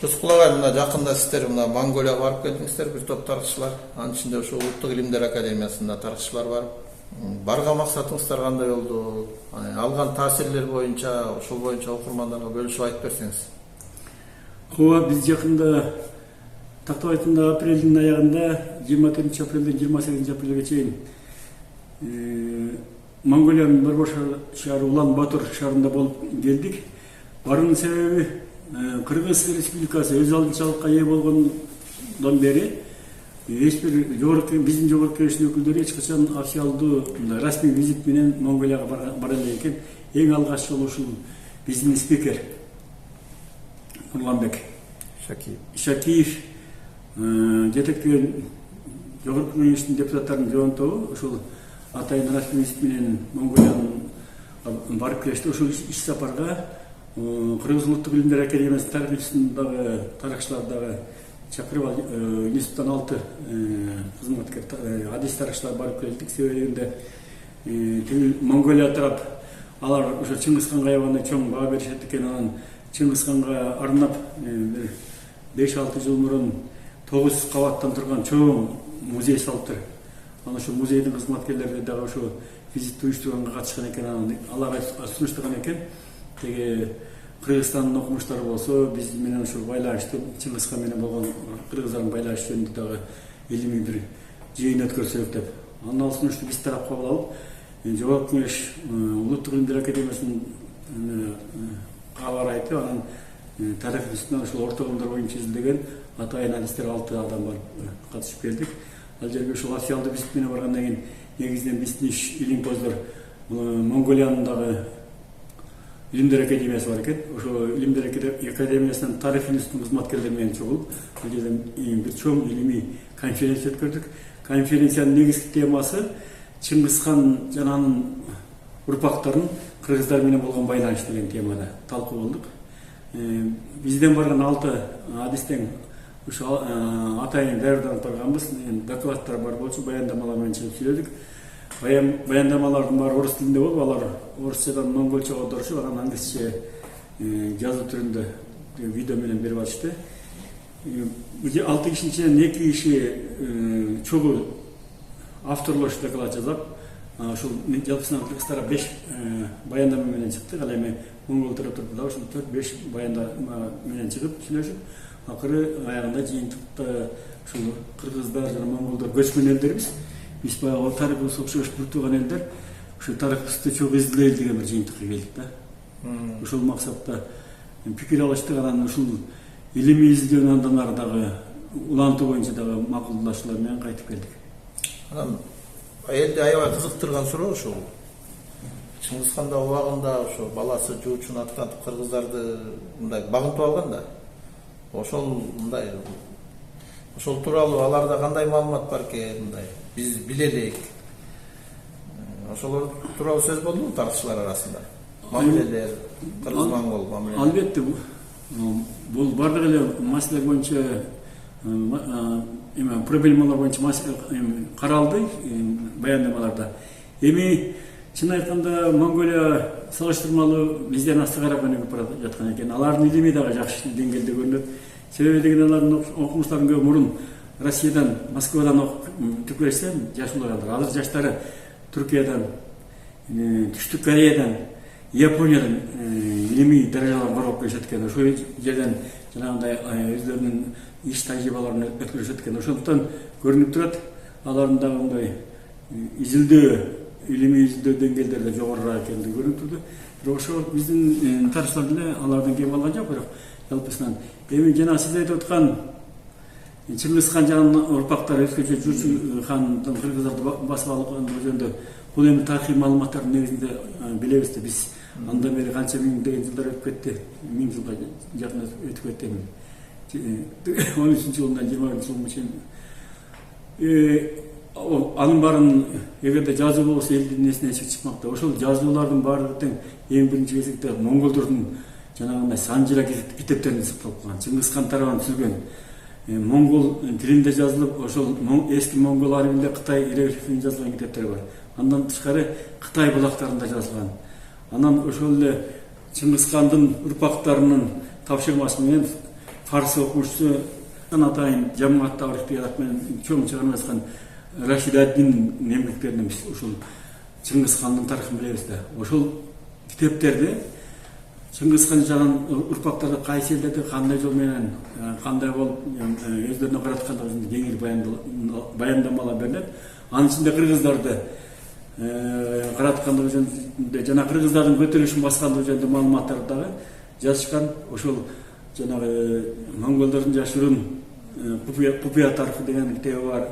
Рыскул агай, мына жакында сиздер мына Монголияга барып келдиңиздер, бир топ тарыхчылар. Анын ичинде ошо Улуттук илимдер академиясында тарыхчылар бар. Барган максатыңыздар кандай болду? Алган таасирлер боюнча, ошол боюнча окурмандарга бөлүшүп айтып берсеңиз. Ооба, биз жакында тактап айтканда апрелдин аягында 24 апрелден 28 апрелге чейин Монголиянын борбор шаары Улан-Батор шаарында болуп келдик. Баруунун себеби Кыргыз Республикасы өз алдынчалыкка ээ болгондон бери эч бир биздин жогорку кеңештин өкүлдөрү эч качан официалдуу расмий визит менен Монголияга бара элек экен. Эң алгач жолу ушул биздин спикер Нурланбек Шакиев жетектеген жогорку кеңештин депутаттарынын жоонтобу ушул атайын расмий визит менен Монголиянын барып келишти. Ушул иш сапарга Кыргыз Улуттук илимдер академиясынын тарыхчысындагы тарыхчылар дагы чакырып, институттан 6 кызматкер, адис тарыхчылар барып келдик. Себебинде Монголия тарап алар ошо Чыңгыз ханга аябагандай чоң баа беришет экен. Анан Чыңгыз ханга арнап 5-6 жыл мурун 9 кабаттан турган чоң музей салыптыр. Анан ошо музейдин кызматкерлери дагы ошо визитти уюштурганга катышкан экен. Анан аларга сунуштурган экен. Теги Кыргызстандын окумуштары болсо биз менен ушул байланыштуу Чыңгыз хан менен болгон кыргыздардын байланышы жөнүндө дагы илимий бир жыйын өткөрсөк деп. Анан ал сунушту биз тарап кабыл алып, жогорку кеңеш Улуттук илимдер академиясынын кабар айтып, анан тарих институтунан ушул орто илимдер боюнча изилдеген атайын адистер 6 адам барып катышып келдик. Ал жерге ушул официалдуу визит менен баргандан кийин негизинен биздин илимпоздор Монголиянын дагы илимдер академиясы бар экен. Ошо илимдер академиясынын тарих институтунун кызматкерлери менен чогулуп, бул жерден бир чоң илимий конференция өткөрдүк. Конференциянын негизги темасы Чыңгыз хан жана анын урпактарынын кыргыздар менен болгон байланышы деген темада талкуу кылдык. Бизден барган 6 адистен ошо атайын даярданып барганбыз. Докладтар бар болчу, баяндамалар менен чыгып сүйлөдүк. Баяндамалардын баары орус тилинде болуп, алар орусчадан монголчага оторушуп, анан англисче жазуу түрүндө видео менен берип атышты. 6 кишинин ичинен 2 киши чогуу авторлош доклад жазып, ушул жалпысынан кыргыздарга 5 баяндама менен чыктык. Ал эми монгол тараптан да ушул 4-5 баяндама менен чыгып сүйлөшүп, акыры аягында жыйынтыкта ушул кыргыздар жана монголдор көчмөн элдербиз. Биз баягы тарыхыбыз окшош бир тууган элдер, ушул тарыхыбызды чогуу изилдейли деген бир жыйынтыкка келдик да. Ушул максатта пикир алыштык. Анан ушул илимий изилдөөнү андан ары дагы улантуу боюнча дагы макулдашуулар менен кайтып келдик. Анан элди аябай кызыктырган суроо ушул. Чыңгыз хан да убагында ошо баласы жуучун аттантып кыргыздарды мындай багынтып алган да. Ошол тууралуу аларда кандай маалымат бар экен, мындай биз билелик. Ошолор тууралуу сөз болдубу тарыхчылар арасында? Мамилелер, кыргыз-монгол мамилелери. Албетте, бул бардык эле маселе боюнча проблемалар боюнча каралды баяндамаларда. Эми чын айтканда Монголия салыштырмалуу бизден астыгыраак өнүгүп бара жаткан экен. Алардын илими дагы жакшы деңгээлде көрүнөт. Себеби деген алардын окумуштарын көп мурун Россиядан, Москвадан окуп түкөрсем жашуулар. Азыр жаштары Түркиядан, Түштүк Кореядан, Япониядан илимий даражаларга барып келишет экен. Ошол жерден жанагындай өздөрүнүн иш тажрыйбаларын өткөрүшөт экен. Ошондуктан көрүнүп турат, алардын дагы мындай изилдөө, илимий изилдөө деңгээлдери да жогорураак экендиги көрүнүп турду. Бирок ошо биздин тарыхчылар деле алардан кем алган жок. Бирок жалпысынан эми жана сиз айтып аткан Чыңгыз хан жана урпактары өзгөчө Жучу хандын кыргыздарды басып алгандыгы жөнүндө бул эми тарыхый маалыматтардын негизинде билебиз да. Биз андан бери канча миңдеген жылдар өтүп кетти, 1000 жылга жакын өтүп кетти. 13-жылдан 20-жылга чейин анын баарын эгерде жазуу болсо элдин эсине чыкмак да. Ошол жазуулардын баары тең эң биринчи кезекте монголдордун жанагындай санжыра китептерин сакталып калган. Чыңгыз хан тарабынан түзүлгөн монгол тилинде жазылып, ошол эски монгол арабинде Кытай иероглифинде жазылган китептер бар. Андан тышкары Кытай булактарында жазылган. Анан ошол эле Чыңгыз хандын урпактарынын тапшырмасы менен фарсы окуучусу атайын жамаат тарыхтыят менен чоң чыгармаскан Рашид ад-Дин мемлекеттеринен биз ушул Чыңгыз хандын тарыхын билебиз да. Ошол китептерде Чыңгыз хан жаган урпактары кайсы элдерде кандай жол менен кандай болуп өздөрүнө караткандыгын кеңири баяндамалар берилет. Анын ичинде кыргыздарды караткандыгы жөнүндө жана кыргыздардын көтөрүлүшүн баскандыгы жөнүндө маалыматтар дагы жазышкан. Ошол жанагы монголдордун жашыруун купуя тарыхы деген китеби бар.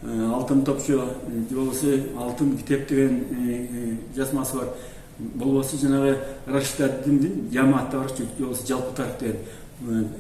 Алтын топчу болбосо алтын китеп деген жазмасы бар. Болбосо жанагы Рашид ад-Диндин жамаат тарыхы болбосо жалпы тарых деген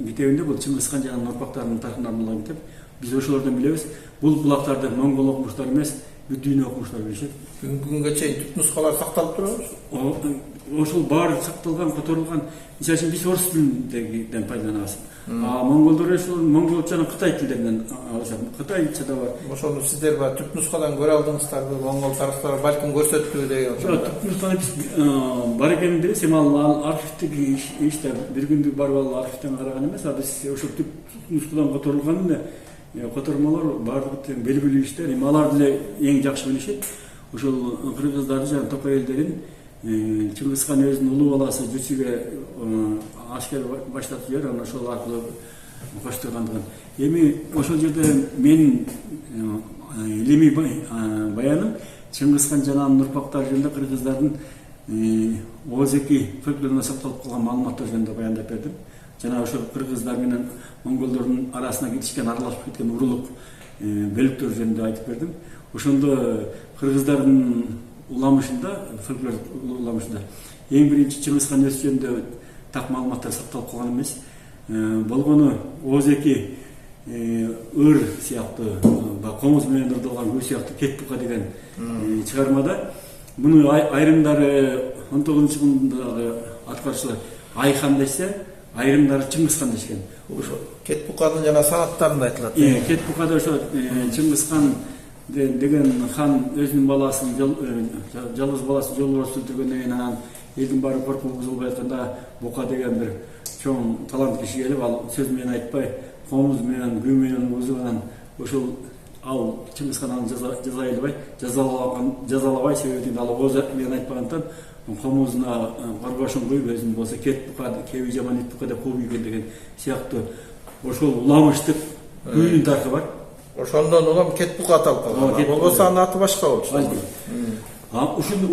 китебинде бул Чыңгыз хан жана урпактарынын тарыхына арналган китеп. Биз ошолордон билебиз. Бул булактарды монгол окумуштар эмес, бүт дүйнө окумуштар билишет. Бүгүнгө чейин түп нускалар сакталып турабы? Ошол баары сакталган, которулган. Мисалы үчүн биз орус тилинден пайдаланабыз. Монголдор ошол монголча жана кытай тилдеринен алышат. Кытайча да бар. Ошону сиздер бар түп нускадан көрө алдыңыздарбы? Монгол тарыхтары балким көрсөттү деген. Жок, түп нусканы биз бар экенин билебиз. Эми ал архивдик иште бир күндүк барып ал архивден караган эмес. Биз ошол түп нускадан которулган эле котормолор баардыгы тең белгилүү иштер. Эми алар деле эң жакшы билишет. Ошол кыргыздарды жана топой элдерин Чыңгыз хан өзүнүн улуу баласы Жүсүгө аскер баштатып жиберип, анан ошол аркылуу коштургандыгын. Эми ошол жерде менин илимий баяным Чыңгыз хан жана анын урпактары жөнүндө кыргыздардын Озеки фольклоруна сакталып калган маалыматтар жөнүндө баяндап бердим. Жана ошол кыргыздар менен монголдордун арасына кетишкен, аралашып кеткен урулук бөлүктөр жөнүндө айтып бердим. Ошондо кыргыздардын уламышында, фольклор уламышында эң биринчи Чыңгыз хан өз жөнүндө так маалыматтар сакталып калган эмес. Болгону Озеки ыр сыяктуу, комуз менен ырдалган күү сыяктуу Кет бука деген чыгармада муну айрымдары 19-мындагы аткарчылар Айхан десе, айрымдары Чыңгыз хан дешкен. Ошо Кет буканын жана санаттарында айтылат. Кет букада ошо Чыңгыз хан деген хан өзүнүн баласын, жалгыз баласын жолборс өлтүргөндөн кийин анан элдин баары коркуп бузулуп атканда Бука деген бир чоң талант киши келип, ал сөз менен айтпай, комуз менен, күү менен бузуп анан ошол ал Чыңгыз хан аны жаза элбей, жазалабай себебин ал ооз менен айтпагандыктан комузуна коргошун куюп өзүнүн болсо Кет Бука, кеби жаман ит Бука деп кууп ийген деген сыяктуу ошол уламыштык күүнүн тарыхы бар. Ошондон улам Кет бука аталып калган. Болбосо анын аты башка болчу.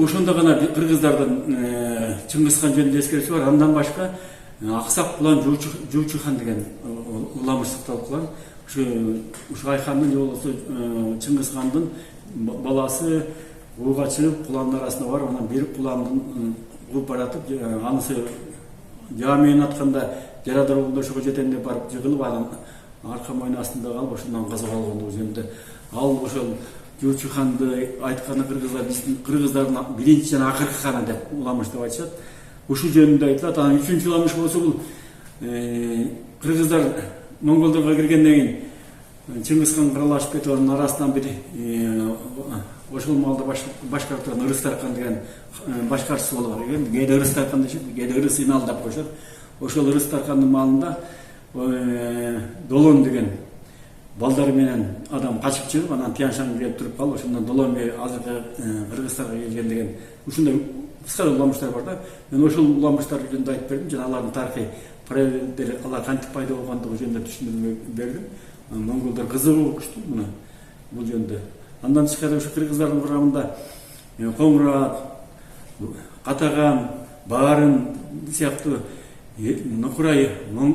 Ошондо гана кыргыздардын Чыңгыз хан жөнүндө эскерүүсү бар. Андан башка Аксак Кулан Жуучу хан деген уламыш сакталып калган. Ушу Айхандын же болбосо Чыңгыз хандын баласы ууга чыгып куландын арасына барып, анан бир куландын кууп баратып, анысы жаа менен атканда жарадар болду, ошого жетем деп барып жыгылып, анан арка мойну астында калып, ошондон каза болгондугу жөнүндө. Ал ошол Жуучу ханды айтканы кыргыздар биздин кыргыздардын биринчи жана акыркы ханы деп уламыш деп айтышат. Ушу жөнүндө айтылат. Анан үчүнчү уламыш болсо бул кыргыздар монголдорго киргенден кийин Чыңгыз хан кыралашып кетип, анын арасынан бир ошол маалда башкарып турган Ырыс Таркан деген башкарчысы болуп бар экен. Кээде Ырыс Таркан дешет, кээде Ырыс Инал деп коюшат. Ошол Ырыс Таркандын маалында Долон деген балдары менен адам качып чыгып, анан Тянь-Шань келип туруп калып, ошондон Долон азыркы Кыргызстанга келген деген ушундай кыска уламыштар бар да. Мен ошол уламыштар жөнүндө айтып бердим, жана алардын тарыхый параллелдери, алар кантип пайда болгондугу жөнүндө түшүндүрмө бердим. Монголдор кызыгып окушту муну бул жөнүндө. Андан тышкары ушу кыргыздардын курамында Коңурат, Катаган, Баарын сыяктуу Нокурай,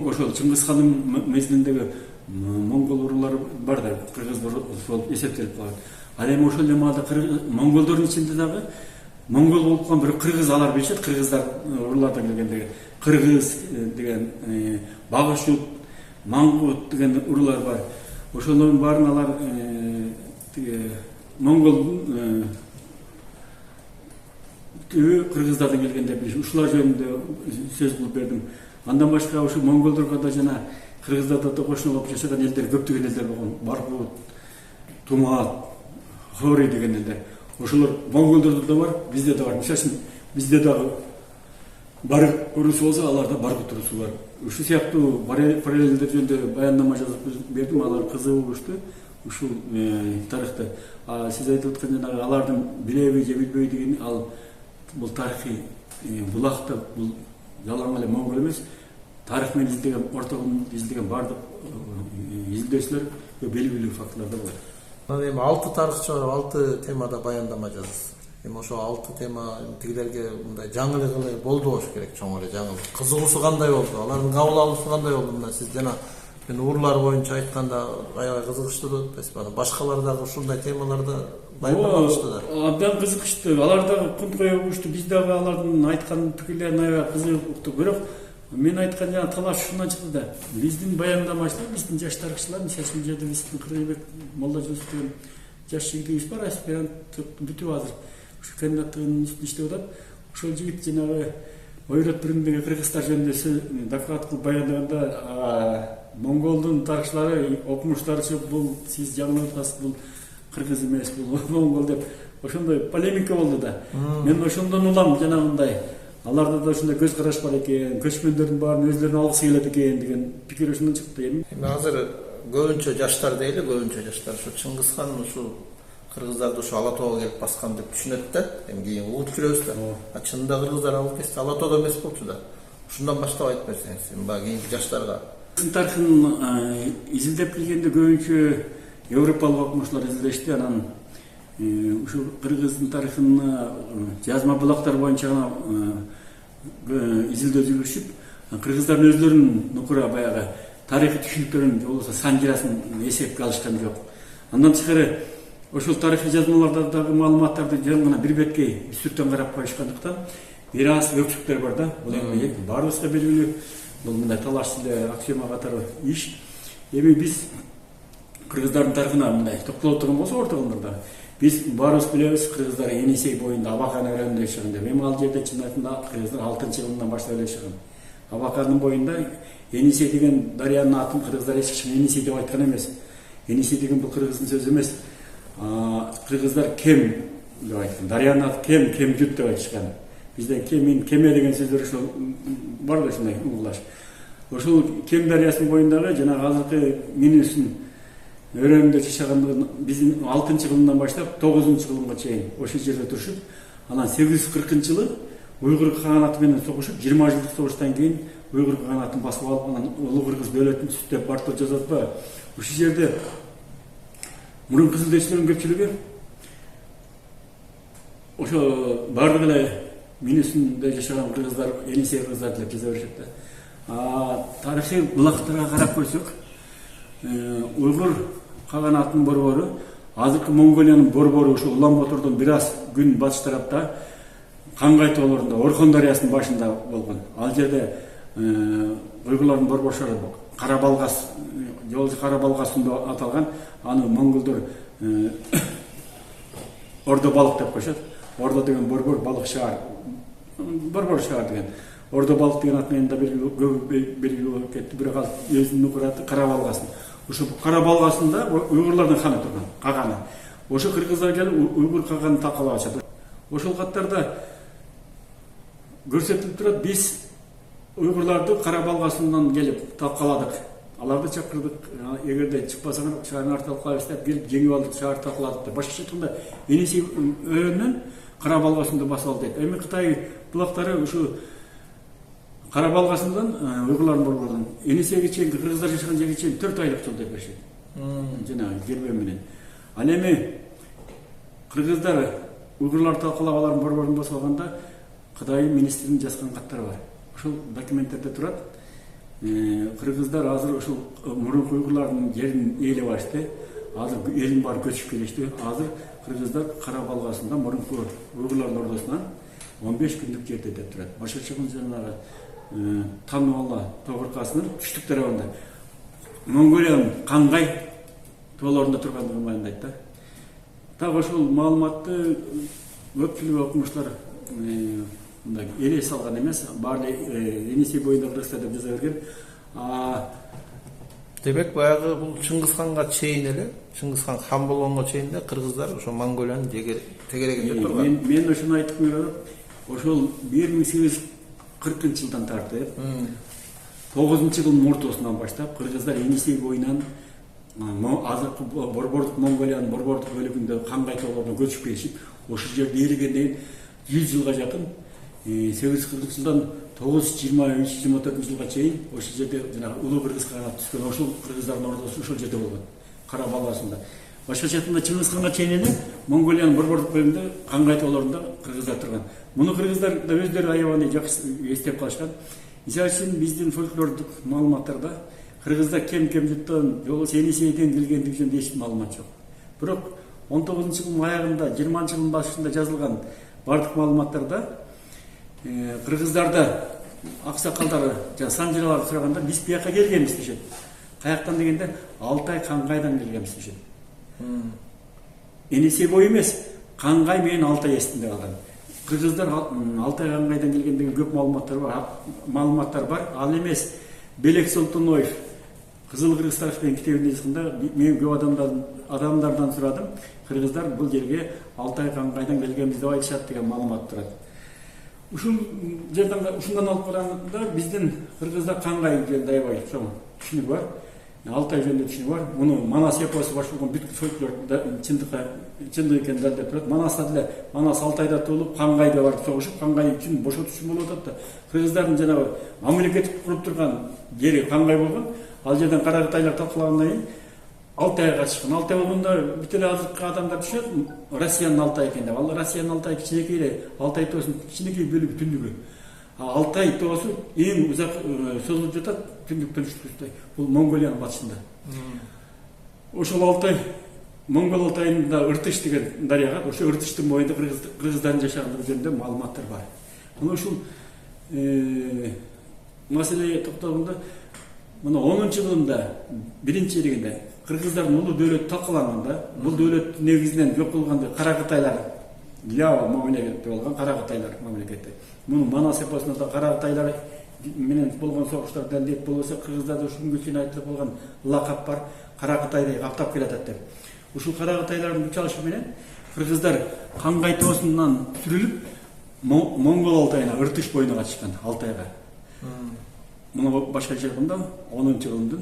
ошол Чыңгыз хандын мезгилиндеги монгол уруулары бар да, кыргыздар болуп эсептелип калат. Ал эми ошол маалда монголдордун ичинде дагы монгол болуп калган бир кыргыз алар билишет, кыргыздар уруулардан келгендеги. Кыргыз деген, Багышут, Маңгут деген уруулар бар. Ошолордун баарын алар монголдун кыргыздардан келген деп билишет. Ушулар жөнүндө сөз кылып бердим. Андан башка ушу монголдорго да жана кыргыздарда да кошуна болуп жашаган элдер, көптөгөн элдер болгон. Баргут, Тумат, Хори деген элдер. Ошолор монголдордо да бар, бизде да бар. Мисалы үчүн бизде дагы Баргут урусу болсо, аларда Баргут урусу бар. ушул сыяктуу параллелдер жөнүндө баяндама жазып бердим. Алар кызыгып урушту ушул тарыхты. Сиз айтып аткан жанагы алардын билеби же билбеби деген ал бул тарыхый булакта бул жалаң эле моңгол эмес. Тарых менен изилдеген, ортогун изилдеген бардык изилдөөчүлөр белгилүү фактылар да бар. Мына эми 6 тарыхчы бар, 6 темада баяндама жазасыз. Эми ошо 6 тема тигилерге мындай жаңылык эле болду болуш керек, чоң эле жаңылык. Кызыгуусу кандай болду? Алардын кабыл алуусу кандай болду? Мына сиз жана урлар боюнча айтканда аябай кызыгыштуу деп атпайсызбы? Башкалар дагы ушундай темаларда баяндамалышты да. Абдан кызыктуу. Алар дагы кунт коюп урушту. Биз дагы алардын айткан пикирлерин аябай кызыгып уктук. Бирок мен айткан жана талаш ушундан чыкты да. Биздин баяндамачылар, биздин жаш тарыхчылар, мисалы жерде биздин Кыргызбек Молдожусов деген жаш жигитибиз бар, аспирант бүтүп азыр ушу кандидаттыгынын үстүндө иштеп атат. Ошол жигит жанагы Ойрат биринде кыргыздар жөнүндө доклад кылып баяндаганда монголдун тарыхчылары окумуштарчы бул сиз жаңылып атасыз, бул кыргыз эмес, бул монгол деп ошондой полемика болду да. Мен ошондон улам жанагындай аларда да ушундай көз караш бар экен, көчмөндөрдүн баарын өздөрүнө алгысы келет экен деген пикир ошондон чыкты. Эми азыр көбүнчө жаштар дейли, көбүнчө жаштар ушу Чыңгыз хан ушу кыргыздарды ушу Ала тоого келип баскан деп түшүнөт да. Эми кийин угуп жүрөбүз да. Чынында кыргыздар алып кетти, Ала тоодо эмес болчу да. Ушундан баштап айтып берсеңиз, эми баягы кийинки жаштарга. Тарыхын изилдеп келгенде көбүнчө европалык окумуштуулар изилдешти. Анан ушу кыргыздын тарыхын жазма булактар боюнча изилдөө жүргүзүп, кыргыздардын өзлөрүнүн нукура баягы тарыхый түшүнүктөрүн же болбосо санжирасын эсепке алышкан жок. Андан тышкары ошол тарыхый жазмалардагы маалыматтарды жөн гана бир беткей үстүртөн карап коюшкандыктан бир аз өксүктөр бар да. Бул эми баарыбызга белгилүү. Бул мындай талашчы эле аксиома катары иш. Эми биз кыргыздардын тарыхына мындай токтолуп турган болсок ортогунда биз баарыбыз билебиз, кыргыздар Енисей боюнда Абакан өрөөнүндө жашаган деп. Эми ал жерде чын айтымда кыргыздар 6-кылымдан баштап эле жашаган. Абакандын боюнда Енисей деген дарыянын атын кыргыздар эч качан Енисей деп айткан эмес. Енисей деген бул кыргыздын сөзү эмес. Кыргыздар Кем деп айткан. Дарыянын аты Кемжут деп айтышкан. Бизден Кеме деген сөздөр ошол бар да, ушундай угулаш. Ошол Кем дарыясынын боюндагы жанагы азыркы Минүстүн өрөөнүндө жашагандыгын биздин 6-кылымдан баштап 9-кылымга чейин ошол жерде турушуп, анан 840-жылы Уйгур каганаты менен согушуп, 20 жылдык согуштан кийин Уйгур каганатын басып алып, анан Улуу Кыргыз дөөлөтүн түзүп Бартов жазат атпайбы? Ушул жерде мурунку изилдөөчүлөрдүн көпчүлүгү ошо бардык эле Минүстүндө жашаган кыргыздар Енисей кыргыздар деп жаза беришет да. Тарыхый булактарга карап койсок, Уйгур каганатынын борбору, азыркы Монголиянын борбору ушул Улан-Батордон бир аз күн батыш тарапта Кангай тоолорунда Орхон дарыясынын башында болгон. Ал жерде уйгурлардын борборшору Кара Балгас, жолчу Кара Балгас деп аталган. Аны монголдор Ордо балык деп коюшат. Ордо деген борбор, балык шаар. Борбор шаар деген. Ордо балык деген ат менен да белгилүү болуп кетти. Бирок ал өзүнүн нукураты Кара Балгас. Ошо Кара Балгасында уйгурлардын ханы турган, каганы. Ошо кыргыздар келип уйгур каганын талкалап атышат. Ошол каттарда көрсөтүлүп турат, биз уйгурларды Кара Балгасынан келип талкаладык. Аларды чакырдык. Эгерде чыкпасаңар шаарын талкалайбыз деп келип жеңип алдык, шаар талкаладык деп. Башкача айтканда Енисей өрөөнүнөн Кара Балгасында басып алды дейт. Эми Кытай булактары ушу Кара Балгасындан уйгурлардын борборунан Енисейге чейин кыргыздар жашаган жерге чейин 4 айлык жол деп беришет. Жанагы кербе менен. Ал эми кыргыздар уйгурларды талкалап алардын борборун басып алганда Кытай министринин жазган каттары бар. Ошол документтерде турат. Кыргыздар азыр ушул мурунку уйгурлардын жерин ээлеп алышты. Азыр элин баары көчүп келишти. Азыр кыргыздар Кара Балгасында мурунку уйгурлардын ордосунан 15 күндүк жерде деп турат. Башкача жанагы Тануала Тогуркасынын түштүк тарабында Монголиянын Кангай тоолорунда тургандыгын баяндайт да. Так ошол маалыматты көпчүлүк окумуштар мындай эле салган эмес, баары Енисей боюнда кыргыздар деп жаза берген. Демек баягы бул Чыңгыз ханга чейин эле, Чыңгыз хан хан болгонго чейин да кыргыздар ошо Монголиянын тегерегинде турган. Мен ошону айтып берем. Ошол 1840-жылдан тартып жылдын ортосунан баштап кыргыздар Енисей боюнан азыркы борбордук Монголиянын борбордук бөлүгүндө каңгай тоолоруна көчүп келишип, ошол жерде ээлегенден 100 жылга жакын 840 жылдан 923-24 жылга чейин ошол жерде жанагы улуу кыргыз каганаты түшкөн, ошол кыргыздардын ордосу ошол жерде болгон. Кара баласында. Башкача айтканда Чыңгызханга чейин эле Монголиянын борбордук бөлүгүндө каңгай тоолорунда кыргыздар турган. Муну кыргыздар да өздөрү аябай жакшы эстеп калышкан. Мисалы үчүн биздин фольклордук маалыматтарда кыргыздар кем-кемжиттен, Енисейден келгендиги жөнүндө эч маалымат жок. Бирок 19-жылдын аягында, 20-жылдын башында жазылган бардык маалыматтарда кыргыздарда аксакалдар жана санжыралар сураганда биз бияка келгенбиз дешет. Каяктан дегенде Алтай Каңгайдан келгенбиз дешет. Енисей бою эмес, Каңгай менен Алтай эстинде калган. Кыргыздар Алтай Каңгайдан келген деген көп маалыматтар бар. Ал эмес Белек Солтоноев Кызыл Кыргыз тарыхы китебинде жазганда мен көп адамдардан сурадым. Кыргыздар бул жерге Алтай Каңгайдан келгенбиз деп айтышат деген маалымат турат. Ушул жерден ушундан алып караганда биздин кыргыздар Каңгай жөнүндө аябай чоң түшүнүк бар. Алтай жөнүндө түшүнүк бар. Муну Манас эпосу башкарган бүткүл фольклор чындык экенин далилдеп турат. Манаста деле Манас Алтайда туулуп, Каңгайда барып согушуп, Каңгай үчүн бошотуш үчүн болуп атат да. Кыргыздардын жанагы мамлекеттик куруп турган жери Каңгай болгон. Ал жерден каракытайлар талкалагандан кийин Алтайга катышкан. Алтай болгондо бүт эле азыркы адамдар түшөт, Россиянын Алтай экен деп. Ал Россиянын Алтай кичинекей эле, Алтай тоосунун кичинекей бөлүгү түндүгү. Алтай тоосу эң узак созулуп жатат, түндүктөн түштүктөй. Бул Монголиянын батышында. Ошол Алтай, Монгол Алтайында Ыртыш деген дарыяга, ошо Ыртыштын боюнда кыргыздардын жашагандыгы жөнүндө маалыматтар бар. Мына ушул маселеге токтолгондо, мына 10-жылында биринчи элегинде кыргыздардын улуу дөөлөтү талкаланганда, бул дөөлөт негизинен жок кылганда Каракытайлар, Ява мамлекети болгон Каракытайлар мамлекети. Муну Манас эпосунда да Каракытайлар менен болгон согуштар далилдеп болбосо, кыргыздарда ушунга чейин айтылып калган лакап бар, Каракытайды каптап келатат деп. Ушул Каракытайлардын күч алышы менен кыргыздар Каңгай тоосунан сүрүлүп Монгол Алтайына, Ыртыш боюна катышкан Алтайга. Муну башкача айтканда 10-жылдын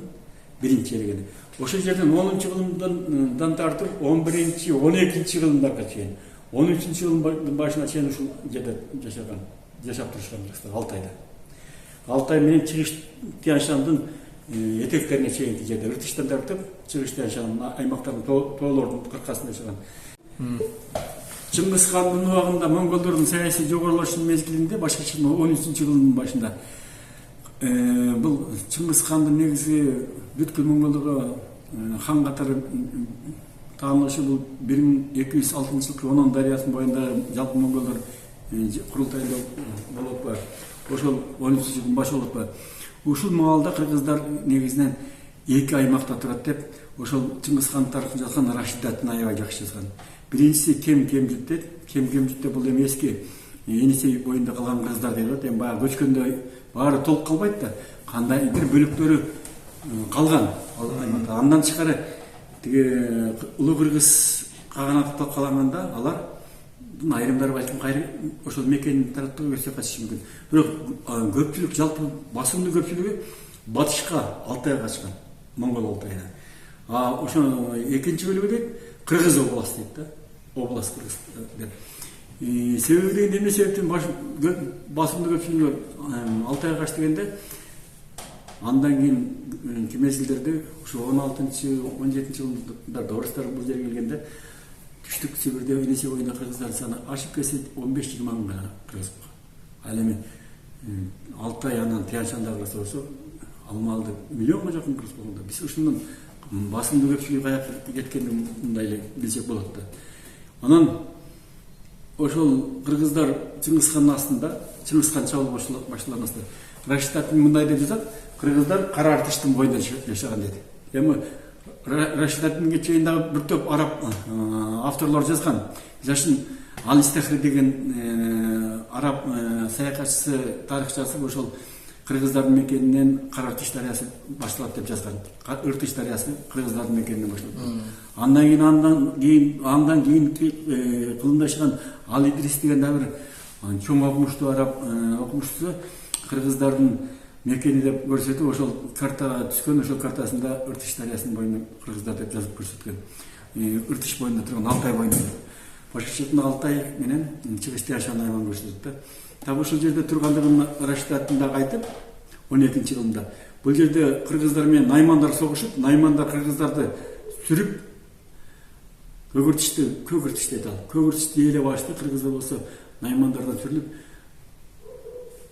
биринчи элегинде. Ошол жерден 10-жылдан тартып 11-12 жылдарга чейин, 13-жылдын башына чейин ушул жерде жашап турушкан кыргыздар Алтайда. Алтай менен Чыгыш Тянь-Шандын этектерине чейинки жерде Ыртыштан тартып Чыгыш Тянь-Шандын аймактардын тоолордун кыркасында жашаган. Чыңгызхандын убагында монголдордун саясий жогорулашуунун мезгилинде башкача 13-жылдын башында бул Чыңгызхандын негизи бүткүл монголдорго хан катары таанылышы бул 1206 жылкы Онон дарыясынын боюнда жалпы монголдор курултайында болуп бар. Ошол 13-жылдын башы болуп бар. Ушул маалда кыргыздар негизинен эки аймакта турат деп, ошол Чыңгызхан тарыхын жазган Рашидатын аябай жакшы жазган. Биринчиси кем-кемжитте бул эми эски Енисей боюнда калган кыргыздар деп атат. Эми баягы көчкөндө баары толук калбайт да, кандай бир бөлүктөрү калган. Андан тышкары тиги улуу кыргыз каганаты талкаланганда алардын айрымдары балким ошол мекенин тараптыгы өсө качышы мүмкүн. Бирок көпчүлүк, жалпы басымдуу көпчүлүгү батышка, Алтайга качкан, Монгол Алтайына. Ошо экинчи бөлүгү дейт Кыргыз областы дейт да, область кыргыз деп. Себеби дегенде эмне себептен басымдуу көпчүлүгү Алтайга качты дегенде, андан кийин мезгилдерде ушу 16-17 жылдарда орустар бул жерге келгенде түштүк Сибирде Енисей боюнда кыргыздардын саны ашып кетсе 15-20 мың гана кыргыз. Ал эми Алтай анан Тянь-Шандагы болсо алмалды миллионго жакын кыргыз болгондо биз ушунун басымдуу көпчүлүгү каяка кеткенин мындай эле билсек болот да. Анан ошол кыргыздар Чыңгызхандын астында, Чыңгызхан чабуул башталган Рашидатын мындай деп жазат, кыргыздар Кара Артыштын боюнда жашаган дейт. Эми Рашидаттын чейин дагы бир топ араб авторлор жазган. Жашын Алистахри деген араб саякатчысы, тарыхчысы ошол кыргыздардын мекенинен Кара Артыш дарыясы башталат деп жазган. Ыртыш дарыясы кыргыздардын мекенинен башталат. Андан кийин кылымдашкан Ал Идрис деген да бир чоң окумуштуу араб окумуштусу кыргыздардын мекени деп көрсөтүп, ошол карта түшкөн, ошол картасында Ыртыш дарыясынын боюнда кыргыздар деп жазып көрсөткөн. Ыртыш боюнда турган Алтай боюнда. Башкача Алтай менен чыгышты жашаган айман көрсөтөт да. Таап ушул жерде тургандыгын Рашидаттын айтып, 12-жылында бул жерде кыргыздар менен наймандар согушуп, наймандар кыргыздарды сүрүп көгүртүш дейт ал. Көгүртүштү ээлеп алышты, кыргыздар болсо наймандардан сүрүлүп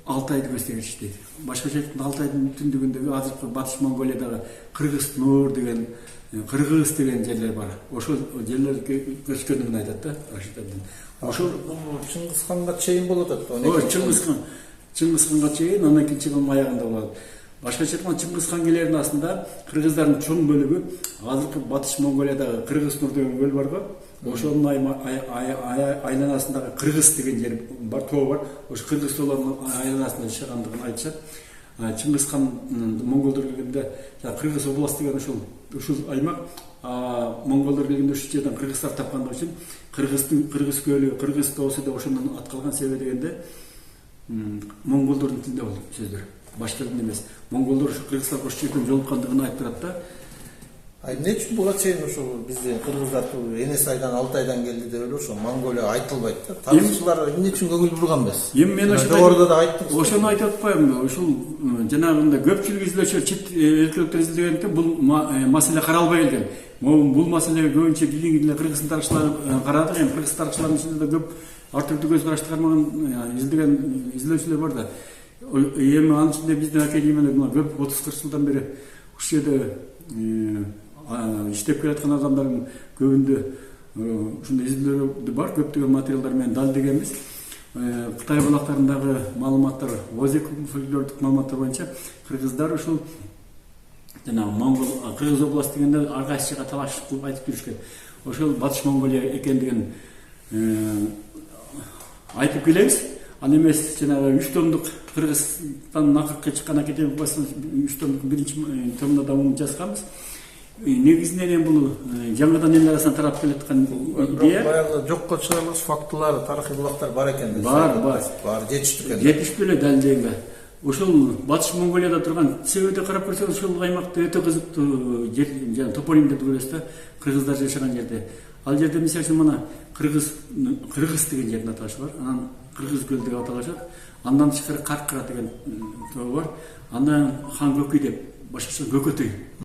Алтайды көстөгүш дейт. Башкача айтканда Алтайдын түндүгүндөгү азыркы Батыш Монголиядагы Кыргыз Нуур деген, Кыргыз деген жерлер бар. Ошол жерлер көчкөндүгүн айтат да Рашидаттын. Ошол Чыңгызханга чейин болот атат. Чыңгызханга чейин 12-жылдын аягында болот. Башкача айтканда Чыңгызхан келердин астында кыргыздардын чоң бөлүгү азыркы Батыш Монголиядагы Кыргыз Нуур деген көл бар го. Ошонун айланасындагы Кыргыз деген жер бар, тоо бар. Ошо Кыргыз тоолорунун айланасында жашагандыгын айтышат. Чыңгызхан монголдор келгенде Кыргыз область деген ушул аймак, монголдор келгенде ушул жерден кыргыздар тапкандыгы үчүн Кыргыз көлү, Кыргыз тоосу деп ошондон ат калган себеби дегенде монголдордун тилинде бул сөздөр. Башка тилде эмес. Монголдор ушу кыргыздар ошол жерден жолуккандыгын айтып турат да. Эмне үчүн буга чейин ушул бизде кыргыздар Энес айдан Алтайдан келди деп эле ошо Монголия айтылбайт да. Тарыхчылар эмне үчүн көңүл бурган эмес? Эми мен жогоруда да айттым. Ошону айтып атпаймынбы? Ушул жанагындай көпчүлүк изилдөөчүлөр, чет элкеликтер изилдегенде бул маселе каралбай келген. Бул маселеге көбүнчө билгин кыргыз тарыхчылар карады. Эми кыргыз тарыхчылардын ичинде да көп ар түрдүү көз карашты кармаган изилдеген изилдөөчүлөр бар да. Эми анын ичинде биздин академияда көп 30-40 жылдан бери ушул жерде иштеп келаткан адамдардын көбүндө ушундай изилдөөлөр бар, көптөгөн материалдар менен далилдегенбиз. Кытай булактарындагы маалыматтар, Озек фольклордук маалыматтар боюнча кыргыздар ушул жана Монгол Кыргыз областы дегенде ар кайсыга талаш кылып айтып жүрүшкөн. Ошол Батыш Монголия экендигин айтып келебиз. Ал эмес жанагы 3 томдук Кыргызстандын акыркы чыккан академик басылым 3 томдук биринчи томунда да жазганбыз. Негизинен бул жаңыдан эл арасына тарап келаткан идея. Баягы жокко чыгарылган фактылар, тарыхый булактар бар экен. Бар, жетиштүү экен. Жетиштүү эле далилденген. Ошол Батыш Монголияда турган себепти карап көрсөк, ошол аймакта өтө кызыктуу жер, жана тополим деп көрөсүз да, кыргыздар жашаган жерде. Ал жерде мисалы үчүн мына Кыргыз деген жердин аташы бар. Анан Кыргыз көл деп аталышат. Андан тышкары Каркыра деген тоо бар. Андан Хан Көкүй деп, башкача Көкөтөй